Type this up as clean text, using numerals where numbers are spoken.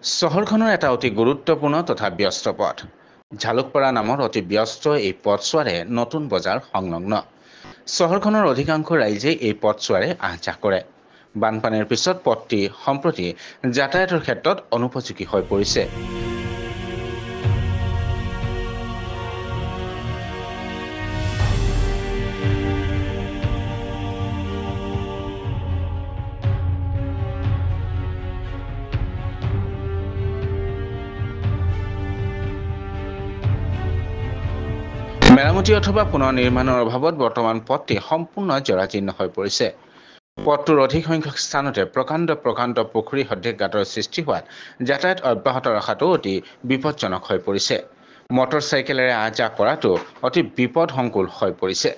চহৰখনৰ এটা অতি গুৰুত্বপূৰ্ণ তথা ব্যস্ত পথ ঝালুকপাৰা নামৰ অতি ব্যস্ত এই পথছোৱাৰে নতুন বজাৰ সংলগ্ন। চহৰখনৰ অধিকাংশ ৰাইজেই এই পথছোৱাৰে আহ-যাহ কৰে। বানপানীৰ পিছত পথটি সম্প্ৰতি যাতায়াতৰ ক্ষেত্ৰত অনুপযোগী হৈ পৰিছে। মেৰামতি অথবা পুনৰ নিৰ্মাণৰ অভাৱত বৰ্তমান পথটি সম্পূৰ্ণ জৰাজীৰ্ণ হৈ পৰিছে। পথটোৰ অধিক সংখ্যক স্থানতে প্ৰকাণ্ড পুখুৰী সদৃশ গাঁতৰ সৃষ্টি হোৱাত যাতায়াত অব্যাহত ৰখাটো অতি বিপদজনক হৈ পৰিছে। মটৰ চাইকেলেৰে আহ-যাহ কৰাটো অতি বিপদসংকুল হৈ পৰিছে।